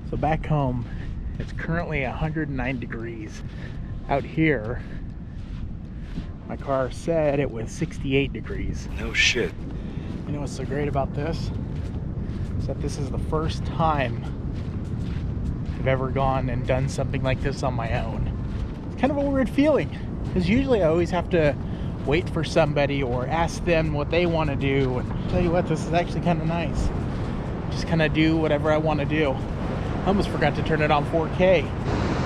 So back home, it's currently 109 degrees. Out here, my car said it was 68 degrees. No shit. You know what's so great about this? Is that this is the first time I've ever gone and done something like this on my own. It's kind of a weird feeling, because usually I always have to wait for somebody or ask them what they want to do. And I'll tell you what, this is actually kind of nice. Just kind of do whatever I want to do. I almost forgot to turn it on 4K.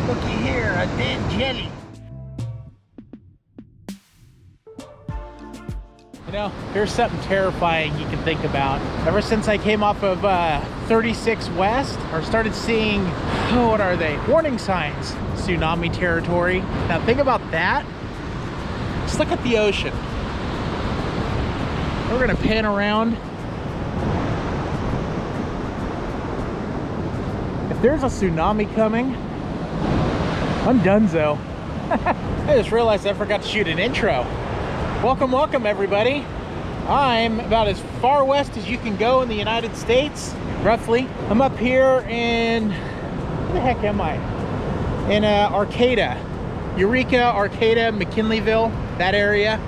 Looky here, a dead jelly. You know, here's something terrifying you can think about. Ever since I came off of 36 West, or started seeing, oh, what are they? Warning signs. Tsunami territory. Now think about that. Just look at the ocean. We're gonna pan around. If there's a tsunami coming, I'm donezo. I just realized I forgot to shoot an intro. Welcome, welcome everybody. I'm about as far west as you can go in the United States, roughly. I'm up here in, where the heck am I? In Arcata, Eureka, Arcata, McKinleyville, that area.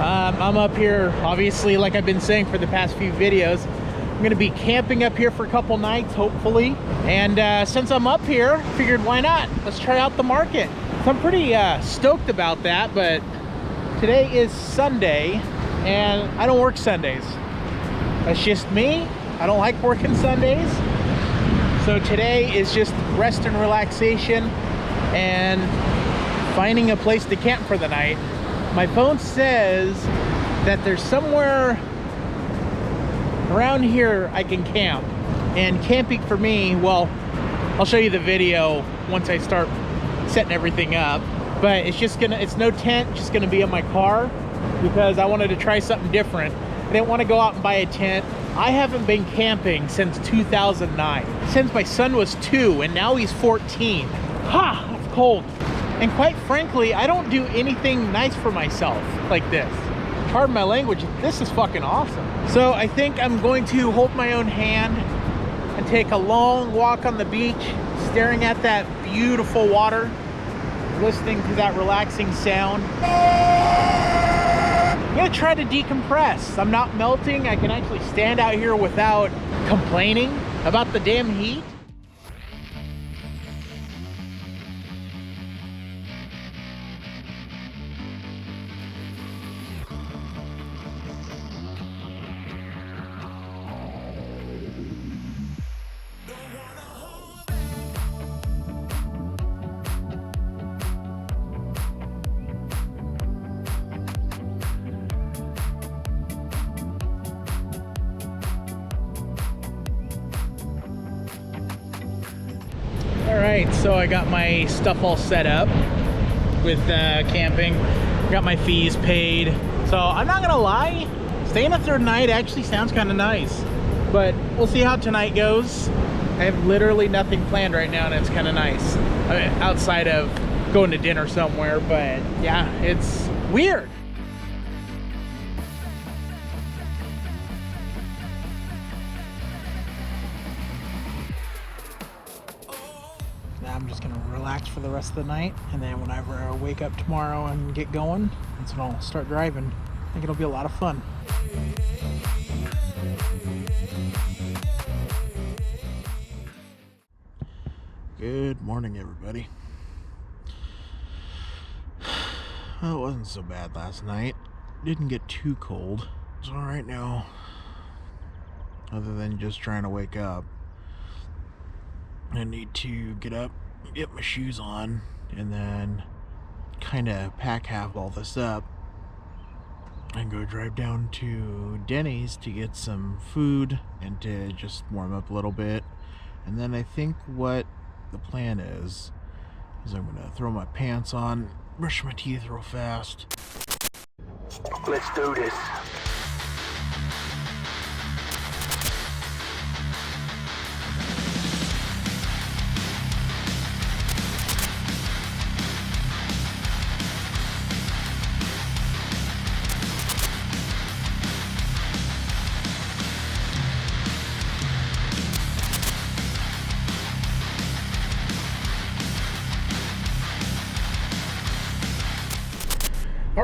I'm up here, obviously, like I've been saying for the past few videos. I'm gonna be camping up here for a couple nights, hopefully. And since I'm up here, figured why not? Let's try out the market. So I'm pretty stoked about that, but today is Sunday, and I don't work Sundays. That's just me. I don't like working Sundays. So today is just rest and relaxation and finding a place to camp for the night. My phone says that there's somewhere around here I can camp. And camping for me, well, I'll show you the video once I start setting everything up. But it's no tent, just gonna be in my car, because I wanted to try something different. I didn't want to go out and buy a tent. I haven't been camping since 2009, since my son was 2 and now he's 14. Ha, that's cold. And quite frankly, I don't do anything nice for myself like this. Pardon my language, this is fucking awesome. So I think I'm going to hold my own hand and take a long walk on the beach, staring at that beautiful water, listening to that relaxing sound. I'm gonna try to decompress. I'm not melting. I can actually stand out here without complaining about the damn heat. Alright, so I got my stuff all set up with camping. Got my fees paid. So I'm not gonna lie, staying a third night actually sounds kind of nice. But we'll see how tonight goes. I have literally nothing planned right now, and it's kind of nice. I mean, outside of going to dinner somewhere, but yeah, it's weird. I'm just gonna relax for the rest of the night, and then whenever I wake up tomorrow and get going, that's when I'll start driving. I think it'll be a lot of fun. Good morning, everybody. Well, it wasn't so bad last night. Didn't get too cold. It's all right now, other than just trying to wake up. I need to get up, get my shoes on, and then kind of pack half all this up and go drive down to Denny's to get some food and to just warm up a little bit. And then I think what the plan is I'm gonna throw my pants on, brush my teeth real fast. Let's do this.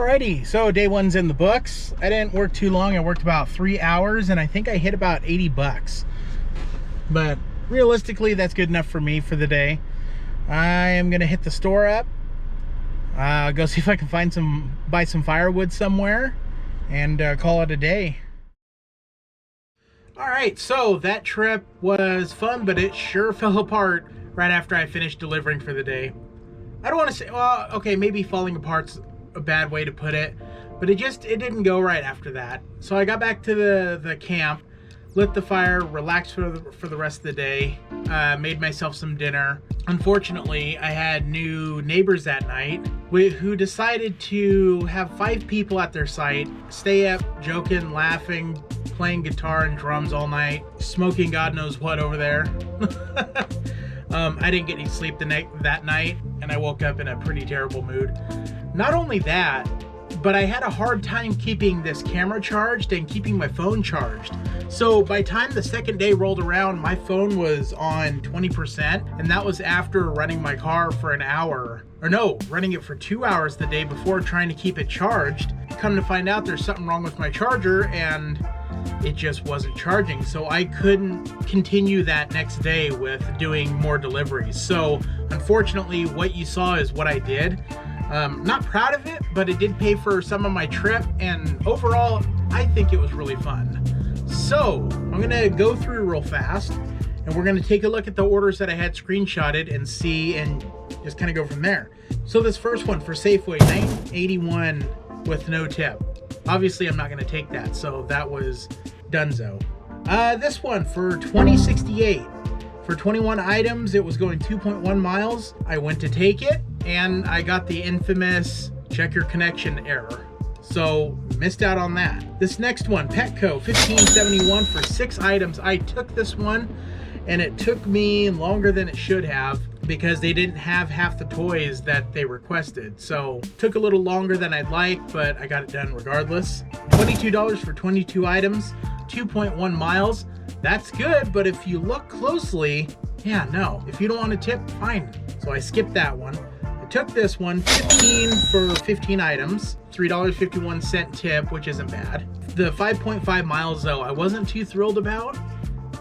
Alrighty, so day one's in the books. I didn't work too long. I worked about 3 hours and I think I hit about 80 bucks. But realistically, that's good enough for me for the day. I am gonna hit the store up, go see if I can buy some firewood somewhere, and call it a day. Alright, so that trip was fun, but it sure fell apart right after I finished delivering for the day. I don't want to say, well, okay, maybe falling apart's a bad way to put it, but it didn't go right after that. So I got back to the camp, lit the fire, relaxed for the rest of the day, made myself some dinner. Unfortunately, I had new neighbors that night who decided to have 5 people at their site, stay up, joking, laughing, playing guitar and drums all night, smoking God knows what over there. I didn't get any sleep that night, and I woke up in a pretty terrible mood. Not only that, but I had a hard time keeping this camera charged and keeping my phone charged. So by the time the second day rolled around, my phone was on 20%, and that was after running my car for an hour. Or no, running it for 2 hours the day before, trying to keep it charged. Come to find out there's something wrong with my charger, and it just wasn't charging. So I couldn't continue that next day with doing more deliveries. So unfortunately, what you saw is what I did. Not proud of it, but it did pay for some of my trip, and overall, I think it was really fun. So I'm gonna go through real fast, and we're gonna take a look at the orders that I had screenshotted and see, and just kind of go from there. So this first one for Safeway, $9.81 with no tip. Obviously, I'm not gonna take that, so that was donezo. This one for $20.68. For 21 items, it was going 2.1 miles. I went to take it, and I got the infamous check your connection error. So missed out on that. This next one, Petco, $15.71 for 6 items. I took this one, and it took me longer than it should have because they didn't have half the toys that they requested. So took a little longer than I'd like, but I got it done regardless. $22 for 22 items, 2.1 miles. That's good, but if you look closely, yeah, no. If you don't want to tip, fine. So I skipped that one. I took this one, 15 for 15 items, $3.51 tip, which isn't bad. The 5.5 miles though, I wasn't too thrilled about,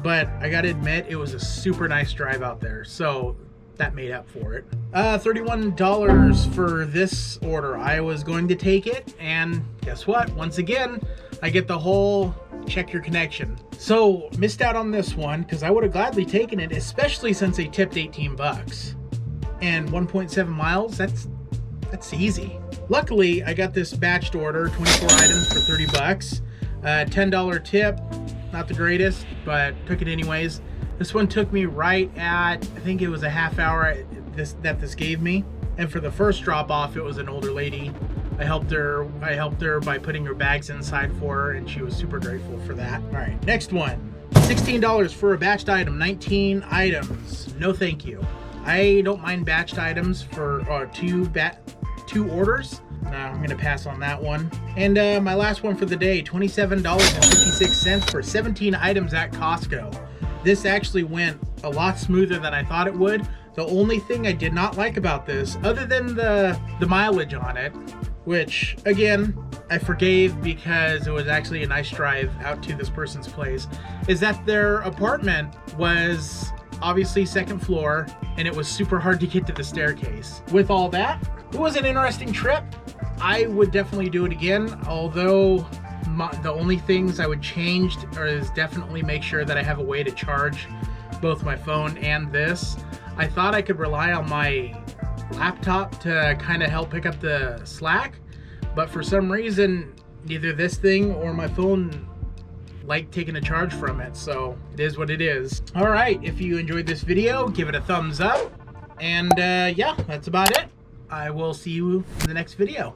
but I gotta admit, it was a super nice drive out there. So that made up for it. $31 for this order. I was going to take it, and guess what? Once again, I get the whole check your connection. So missed out on this one because I would have gladly taken it, especially since they tipped 18 bucks. And 1.7 miles, that's easy. Luckily, I got this batched order, 24 items for 30 bucks. $10 tip, not the greatest, but took it anyways. This one took me right at, I think it was a half hour that this gave me. And for the first drop off, it was an older lady. I helped her by putting her bags inside for her, and she was super grateful for that. All right, next one, $16 for a batched item, 19 items. No thank you. I don't mind batched items for two orders. I'm gonna pass on that one. And my last one for the day, $27.56 for 17 items at Costco. This actually went a lot smoother than I thought it would. The only thing I did not like about this, other than the mileage on it, which again, I forgave because it was actually a nice drive out to this person's place, is that their apartment was obviously second floor, and it was super hard to get to the staircase. With all that, it was an interesting trip. I would definitely do it again, although the only things I would change is definitely make sure that I have a way to charge both my phone and this. I thought I could rely on my laptop to kind of help pick up the slack, but for some reason, neither this thing or my phone like taking a charge from it, so it is what it is. All right, if you enjoyed this video, give it a thumbs up, and yeah, that's about it. I will see you in the next video.